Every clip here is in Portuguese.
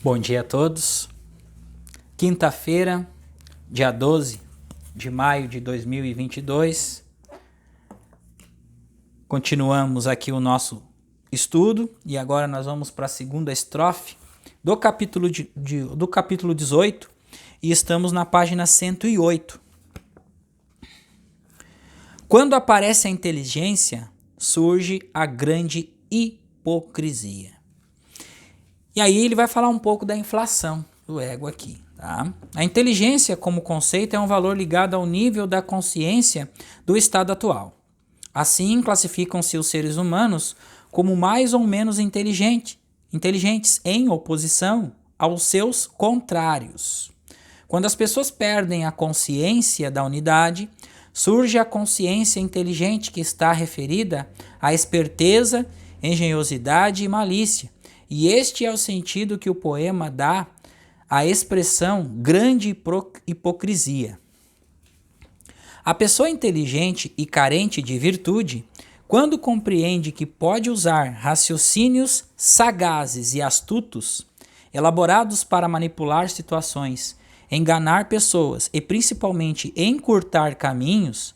Bom dia a todos. Quinta-feira, dia 12 de maio de 2022. Continuamos aqui o nosso estudo e agora nós vamos para a segunda estrofe do capítulo 18 e estamos na página 108. Quando aparece a inteligência, surge a grande hipocrisia. E aí ele vai falar um pouco da inflação do ego aqui, tá? A inteligência como conceito é um valor ligado ao nível da consciência do estado atual. Assim, classificam-se os seres humanos como mais ou menos inteligentes em oposição aos seus contrários. Quando as pessoas perdem a consciência da unidade, surge a consciência inteligente que está referida à esperteza, engenhosidade e malícia. E este é o sentido que o poema dá à expressão grande hipocrisia. A pessoa inteligente e carente de virtude, quando compreende que pode usar raciocínios sagazes e astutos, elaborados para manipular situações, enganar pessoas e principalmente encurtar caminhos,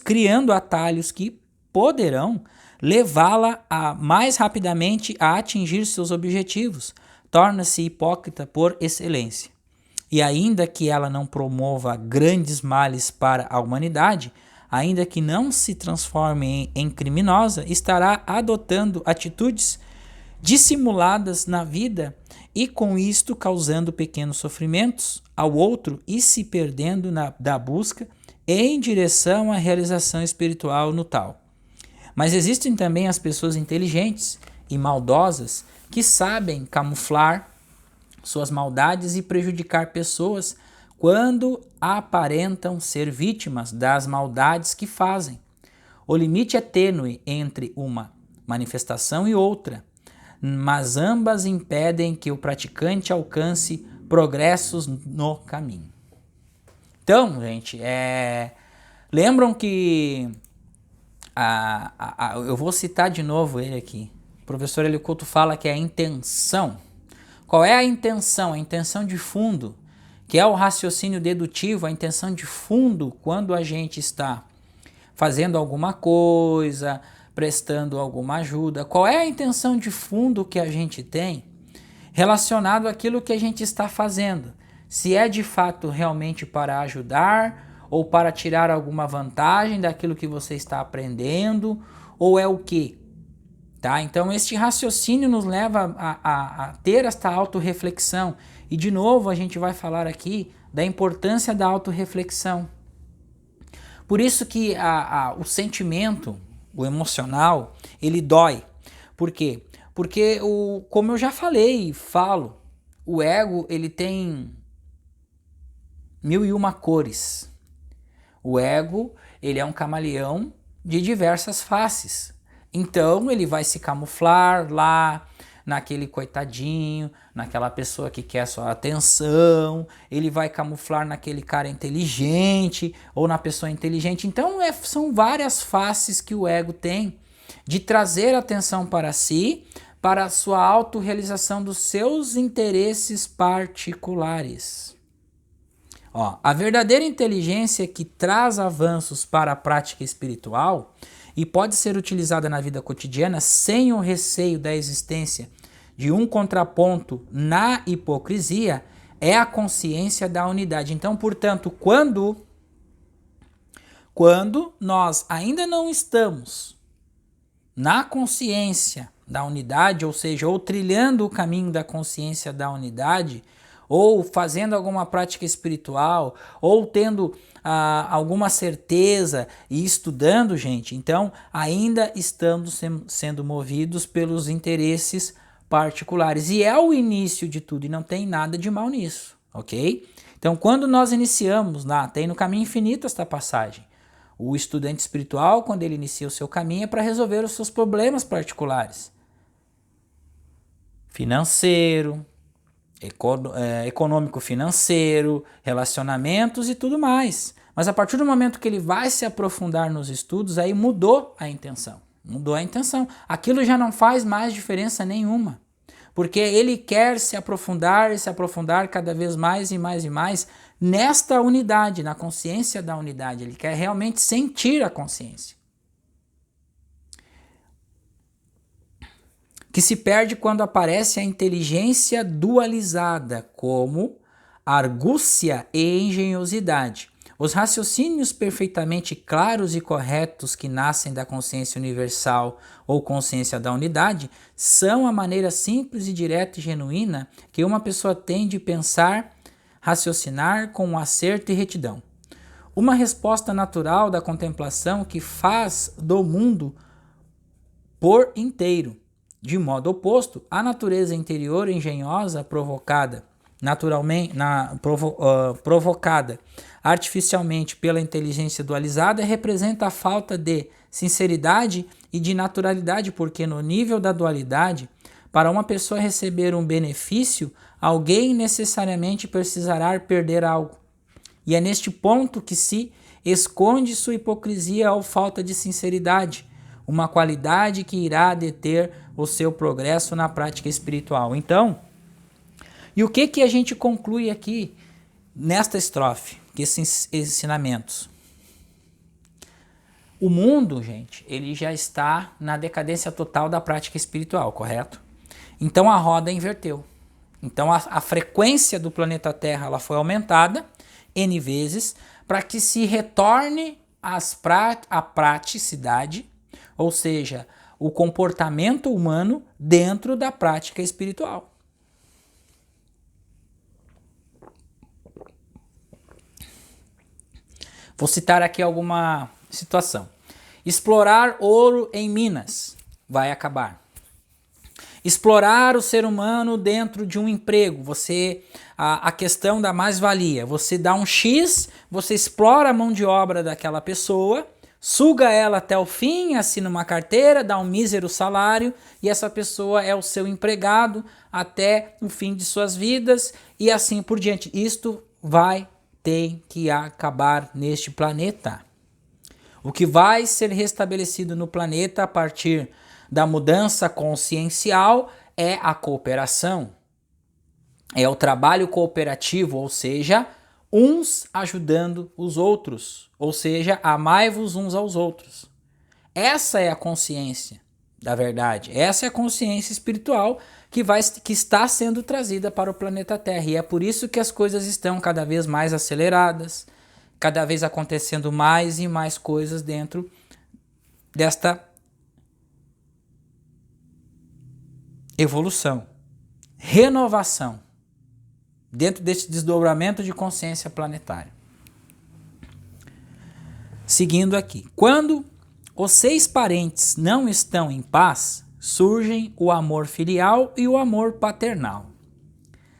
criando atalhos que poderão levá-la mais rapidamente a atingir seus objetivos, torna-se hipócrita por excelência. E ainda que ela não promova grandes males para a humanidade, ainda que não se transforme em criminosa, estará adotando atitudes dissimuladas na vida e com isto causando pequenos sofrimentos ao outro e se perdendo da busca em direção à realização espiritual no tal. Mas existem também as pessoas inteligentes e maldosas que sabem camuflar suas maldades e prejudicar pessoas quando aparentam ser vítimas das maldades que fazem. O limite é tênue entre uma manifestação e outra, mas ambas impedem que o praticante alcance progressos no caminho. Então, gente, lembram que eu vou citar de novo ele aqui. O professor Hélio Couto fala que é a intenção. Qual é a intenção? A intenção de fundo, que é o raciocínio dedutivo, a intenção de fundo quando a gente está fazendo alguma coisa, prestando alguma ajuda. Qual é a intenção de fundo que a gente tem relacionado àquilo que a gente está fazendo? Se é de fato realmente para ajudar ou para tirar alguma vantagem daquilo que você está aprendendo, ou é o quê? Tá? Então, este raciocínio nos leva a ter esta autorreflexão. E, de novo, a gente vai falar aqui da importância da autorreflexão. Por isso que o sentimento, o emocional, ele dói. Por quê? Porque, como eu já falei e falo, o ego ele tem 1001 cores. O ego, ele é um camaleão de diversas faces. Então, ele vai se camuflar lá naquele coitadinho, naquela pessoa que quer sua atenção, ele vai camuflar naquele cara inteligente ou na pessoa inteligente. Então, são várias faces que o ego tem de trazer atenção para si, para a sua autorrealização dos seus interesses particulares. A verdadeira inteligência que traz avanços para a prática espiritual e pode ser utilizada na vida cotidiana sem o receio da existência de um contraponto na hipocrisia é a consciência da unidade. Então, portanto, quando nós ainda não estamos na consciência da unidade, ou seja, ou trilhando o caminho da consciência da unidade, ou fazendo alguma prática espiritual, ou tendo alguma certeza e estudando, gente, então ainda estamos sendo movidos pelos interesses particulares. E é o início de tudo, e não tem nada de mal nisso, ok? Então, quando nós iniciamos, tem no caminho infinito esta passagem. O estudante espiritual, quando ele inicia o seu caminho, é para resolver os seus problemas particulares. Financeiro, econômico-financeiro, relacionamentos e tudo mais. Mas a partir do momento que ele vai se aprofundar nos estudos, aí mudou a intenção. Aquilo já não faz mais diferença nenhuma. porque ele quer se aprofundar cada vez mais e mais e mais nesta unidade, na consciência da unidade. Ele quer realmente sentir a consciência, que se perde quando aparece a inteligência dualizada, como argúcia e engenhosidade. Os raciocínios perfeitamente claros e corretos que nascem da consciência universal ou consciência da unidade são a maneira simples e direta e genuína que uma pessoa tem de pensar, raciocinar com acerto e retidão. Uma resposta natural da contemplação que faz do mundo por inteiro. De modo oposto, a natureza interior engenhosa provocada provocada artificialmente pela inteligência dualizada representa a falta de sinceridade e de naturalidade, porque no nível da dualidade, para uma pessoa receber um benefício, alguém necessariamente precisará perder algo. E é neste ponto que se esconde sua hipocrisia ou falta de sinceridade, uma qualidade que irá deter o seu progresso na prática espiritual. Então, e o que a gente conclui aqui nesta estrofe, esses ensinamentos? O mundo, gente, ele já está na decadência total da prática espiritual, correto? Então a roda inverteu. Então a frequência do planeta Terra ela foi aumentada N vezes para que se retorne a praticidade, ou seja, o comportamento humano dentro da prática espiritual. Vou citar aqui alguma situação. Explorar ouro em minas vai acabar. Explorar o ser humano dentro de um emprego, a questão da mais-valia, você dá um X, você explora a mão de obra daquela pessoa, suga ela até o fim, assina uma carteira, dá um mísero salário e essa pessoa é o seu empregado até o fim de suas vidas e assim por diante. Isto tem que acabar neste planeta. O que vai ser restabelecido no planeta a partir da mudança consciencial é a cooperação. É o trabalho cooperativo, ou seja, uns ajudando os outros, ou seja, amai-vos uns aos outros. Essa é a consciência da verdade. Essa é a consciência espiritual que está sendo trazida para o planeta Terra. E é por isso que as coisas estão cada vez mais aceleradas, cada vez acontecendo mais e mais coisas dentro desta evolução, renovação, dentro desse desdobramento de consciência planetária. Seguindo aqui. Quando os 6 parentes não estão em paz, surgem o amor filial e o amor paternal.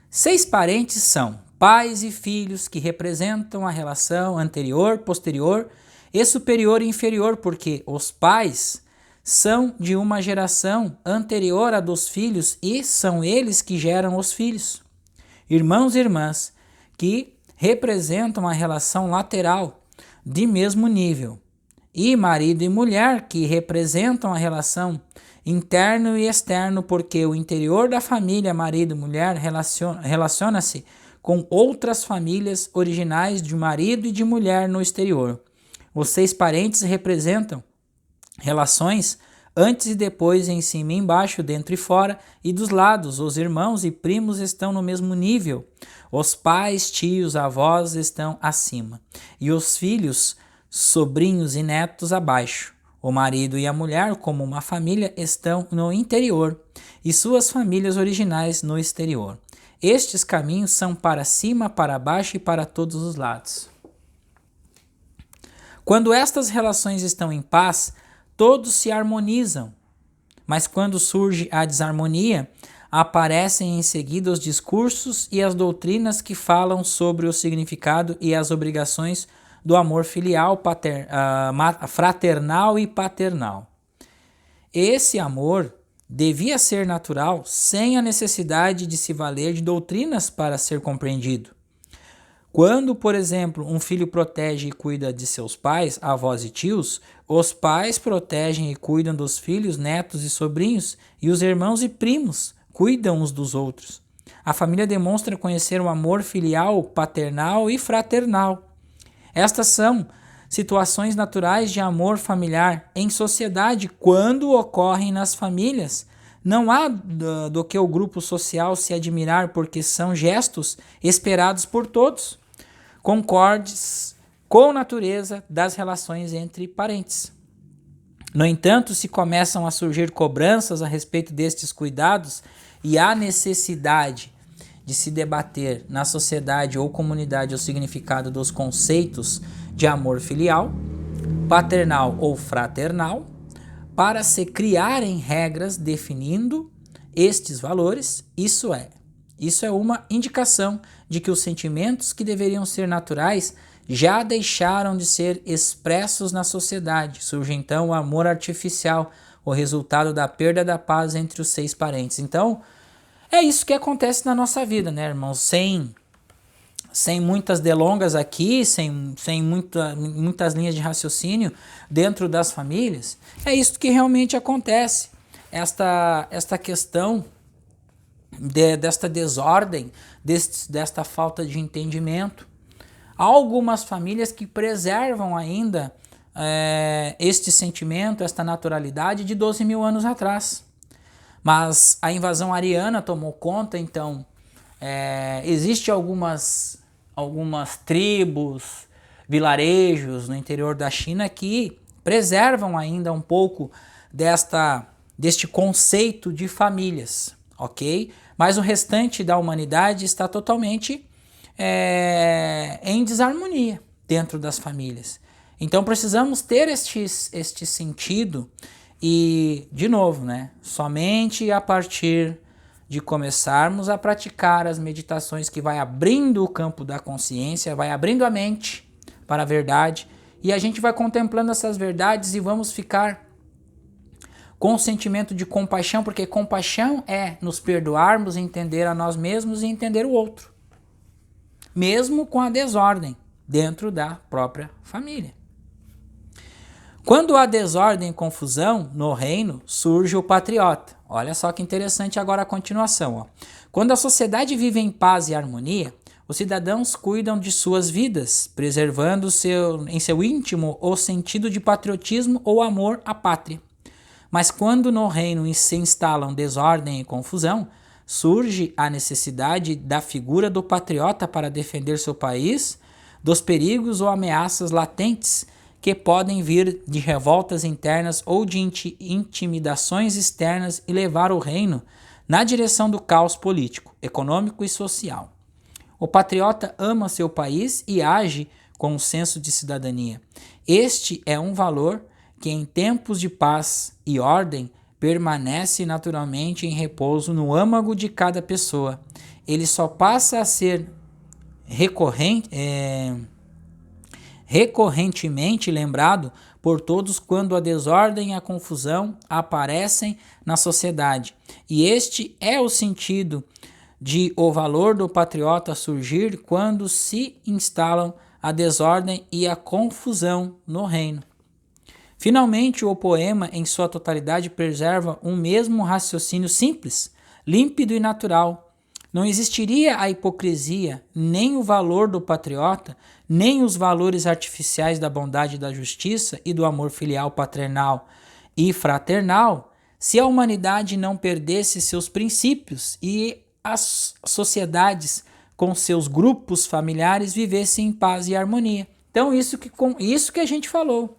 6 parentes são pais e filhos que representam a relação anterior, posterior e superior e inferior, porque os pais são de uma geração anterior à dos filhos e são eles que geram os filhos. Irmãos e irmãs que representam a relação lateral de mesmo nível. E marido e mulher que representam a relação interno e externo, porque o interior da família, marido e mulher, relaciona-se com outras famílias originais de marido e de mulher no exterior. Os 6 parentes representam relações antes e depois, em cima e embaixo, dentro e fora, e dos lados. Os irmãos e primos estão no mesmo nível. Os pais, tios, avós estão acima. E os filhos, sobrinhos e netos abaixo. O marido e a mulher, como uma família, estão no interior e suas famílias originais no exterior. Estes caminhos são para cima, para baixo e para todos os lados. Quando estas relações estão em paz, todos se harmonizam. Mas quando surge a desarmonia, aparecem em seguida os discursos e as doutrinas que falam sobre o significado e as obrigações do amor filial, fraternal e paternal. Esse amor devia ser natural, sem a necessidade de se valer de doutrinas para ser compreendido. Quando, por exemplo, um filho protege e cuida de seus pais, avós e tios, os pais protegem e cuidam dos filhos, netos e sobrinhos, e os irmãos e primos cuidam uns dos outros. A família demonstra conhecer o amor filial, paternal e fraternal. Estas são situações naturais de amor familiar em sociedade quando ocorrem nas famílias. Não há do que o grupo social se admirar, porque são gestos esperados por todos, concordes com a natureza das relações entre parentes. No entanto, se começam a surgir cobranças a respeito destes cuidados e há necessidade de se debater na sociedade ou comunidade o significado dos conceitos de amor filial, paternal ou fraternal, para se criarem regras definindo estes valores, isso é uma indicação de que os sentimentos que deveriam ser naturais já deixaram de ser expressos na sociedade. Surge então o amor artificial, o resultado da perda da paz entre os 6 parentes. Então, é isso que acontece na nossa vida, né, irmãos? Sem muitas delongas aqui, sem muitas linhas de raciocínio dentro das famílias, é isso que realmente acontece. Esta questão desta desordem, desta falta de entendimento. Há algumas famílias que preservam ainda este sentimento, esta naturalidade de 12 mil anos atrás. Mas a invasão ariana tomou conta, então existe algumas tribos, vilarejos no interior da China que preservam ainda um pouco deste conceito de famílias, ok? Mas o restante da humanidade está totalmente em desarmonia dentro das famílias. Então precisamos ter este sentido e, de novo, né, somente a partir de começarmos a praticar as meditações que vai abrindo o campo da consciência, vai abrindo a mente para a verdade, e a gente vai contemplando essas verdades e vamos ficar com o sentimento de compaixão, porque compaixão é nos perdoarmos, entender a nós mesmos e entender o outro, mesmo com a desordem dentro da própria família. Quando há desordem e confusão no reino, surge o patriota. Olha só que interessante agora a continuação. Ó. Quando a sociedade vive em paz e harmonia, os cidadãos cuidam de suas vidas, preservando em seu íntimo o sentido de patriotismo ou amor à pátria. Mas quando no reino se instalam desordem e confusão, surge a necessidade da figura do patriota para defender seu país dos perigos ou ameaças latentes que podem vir de revoltas internas ou de intimidações externas e levar o reino na direção do caos político, econômico e social. O patriota ama seu país e age com um senso de cidadania. Este é um valor que em tempos de paz e ordem permanece naturalmente em repouso no âmago de cada pessoa. Ele só passa a ser recorrentemente lembrado por todos quando a desordem e a confusão aparecem na sociedade. E este é o sentido de o valor do patriota surgir quando se instalam a desordem e a confusão no reino. Finalmente, o poema, em sua totalidade, preserva um mesmo raciocínio simples, límpido e natural. Não existiria a hipocrisia, nem o valor do patriota, nem os valores artificiais da bondade e da justiça e do amor filial, paternal e fraternal, se a humanidade não perdesse seus princípios e as sociedades com seus grupos familiares vivessem em paz e harmonia. Então, isso que a gente falou.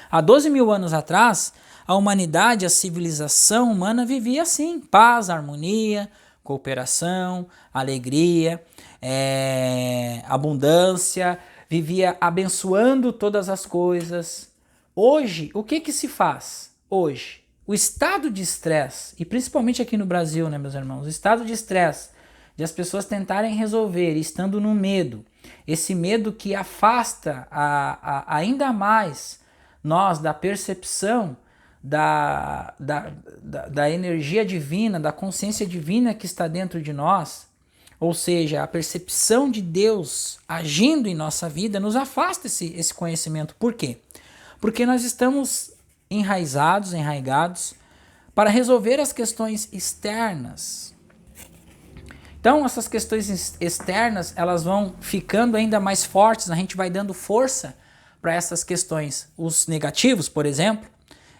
Há 12 mil anos atrás, a humanidade, a civilização humana vivia assim, paz, harmonia, cooperação, alegria, abundância, vivia abençoando todas as coisas. Hoje, o que se faz? Hoje, o estado de estresse, e principalmente aqui no Brasil, né, meus irmãos, o estado de estresse, de as pessoas tentarem resolver, estando no medo, esse medo que afasta ainda mais nós da percepção da energia divina, da consciência divina que está dentro de nós, ou seja, a percepção de Deus agindo em nossa vida, nos afasta esse conhecimento. Por quê? Porque nós estamos enraigados para resolver as questões externas. Então, essas questões externas, elas vão ficando ainda mais fortes, a gente vai dando força para essas questões. Os negativos, por exemplo,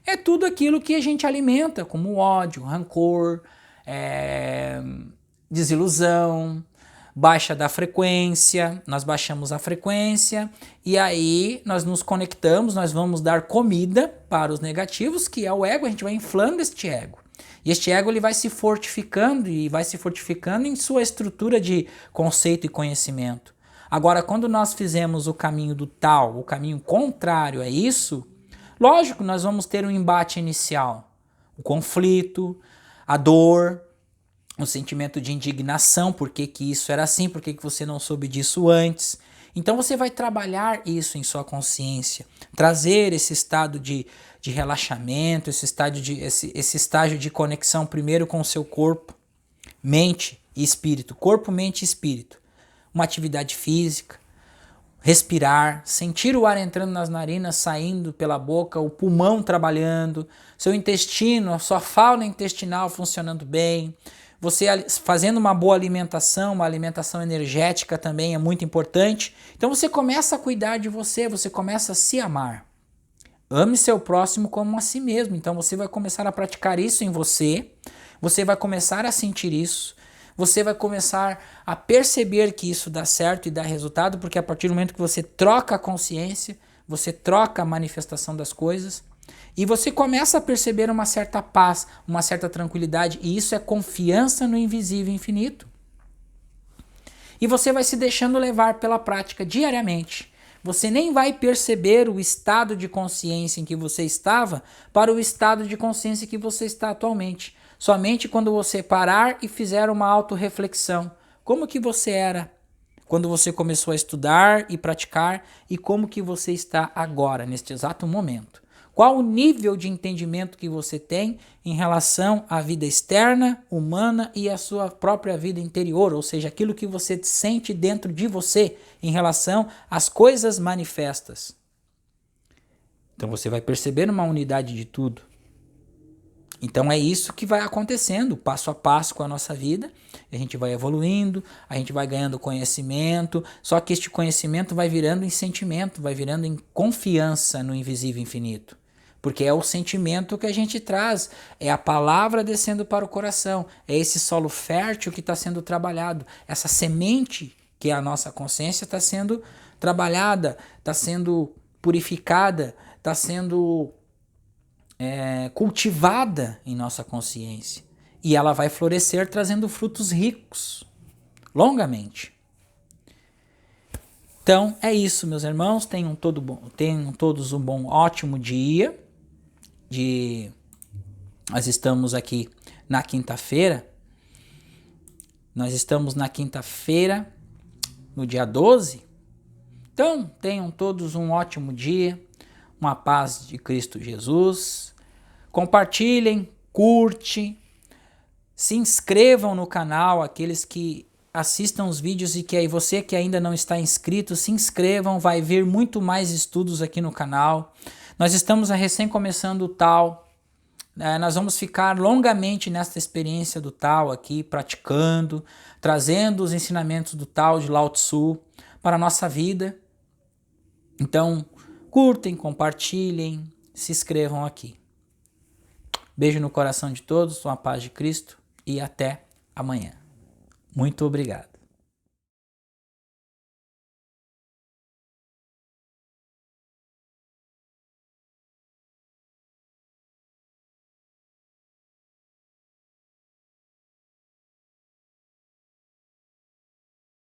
é tudo aquilo que a gente alimenta, como ódio, rancor, desilusão, baixa da frequência, nós baixamos a frequência e aí nós nos conectamos, nós vamos dar comida para os negativos, que é o ego, a gente vai inflando este ego. E este ego ele vai se fortificando e vai se fortificando em sua estrutura de conceito e conhecimento. Agora, quando nós fizemos o caminho do tal, o caminho contrário a isso, lógico, nós vamos ter um embate inicial, o conflito, a dor, um sentimento de indignação, por que isso era assim, por que você não soube disso antes. Então você vai trabalhar isso em sua consciência, trazer esse estado de relaxamento, esse estágio de conexão primeiro com o seu corpo, mente e espírito, corpo, mente e espírito. Uma atividade física, respirar, sentir o ar entrando nas narinas, saindo pela boca, o pulmão trabalhando, seu intestino, a sua fauna intestinal funcionando bem, você fazendo uma boa alimentação, uma alimentação energética também é muito importante. Então você começa a cuidar de você, você começa a se amar. Ame seu próximo como a si mesmo. Então você vai começar a praticar isso em você, você vai começar a sentir isso, você vai começar a perceber que isso dá certo e dá resultado, porque a partir do momento que você troca a consciência, você troca a manifestação das coisas, e você começa a perceber uma certa paz, uma certa tranquilidade, e isso é confiança no invisível infinito. E você vai se deixando levar pela prática diariamente. Você nem vai perceber o estado de consciência em que você estava para o estado de consciência que você está atualmente. Somente quando você parar e fizer uma autorreflexão. Como que você era quando você começou a estudar e praticar e como que você está agora, neste exato momento? Qual o nível de entendimento que você tem em relação à vida externa, humana e à sua própria vida interior, ou seja, aquilo que você sente dentro de você em relação às coisas manifestas. Então você vai perceber uma unidade de tudo. Então é isso que vai acontecendo, passo a passo com a nossa vida, a gente vai evoluindo, a gente vai ganhando conhecimento, só que este conhecimento vai virando em sentimento, vai virando em confiança no invisível infinito. Porque é o sentimento que a gente traz, é a palavra descendo para o coração, é esse solo fértil que está sendo trabalhado, essa semente que é a nossa consciência está sendo trabalhada, está sendo purificada, está sendo cultivada em nossa consciência. E ela vai florescer trazendo frutos ricos, longamente. Então é isso, meus irmãos, tenham todos um ótimo dia. Nós estamos aqui na quinta-feira. Nós estamos na quinta-feira, no dia 12. Então, tenham todos um ótimo dia, uma paz de Cristo Jesus. Compartilhem, curtem, se inscrevam no canal, aqueles que assistam os vídeos e que aí você que ainda não está inscrito, se inscrevam, vai vir muito mais estudos aqui no canal. Nós estamos recém começando o Tao, nós vamos ficar longamente nesta experiência do Tao aqui, praticando, trazendo os ensinamentos do Tao de Lao Tzu para a nossa vida. Então, curtem, compartilhem, se inscrevam aqui. Beijo no coração de todos, uma paz de Cristo e até amanhã. Muito obrigado.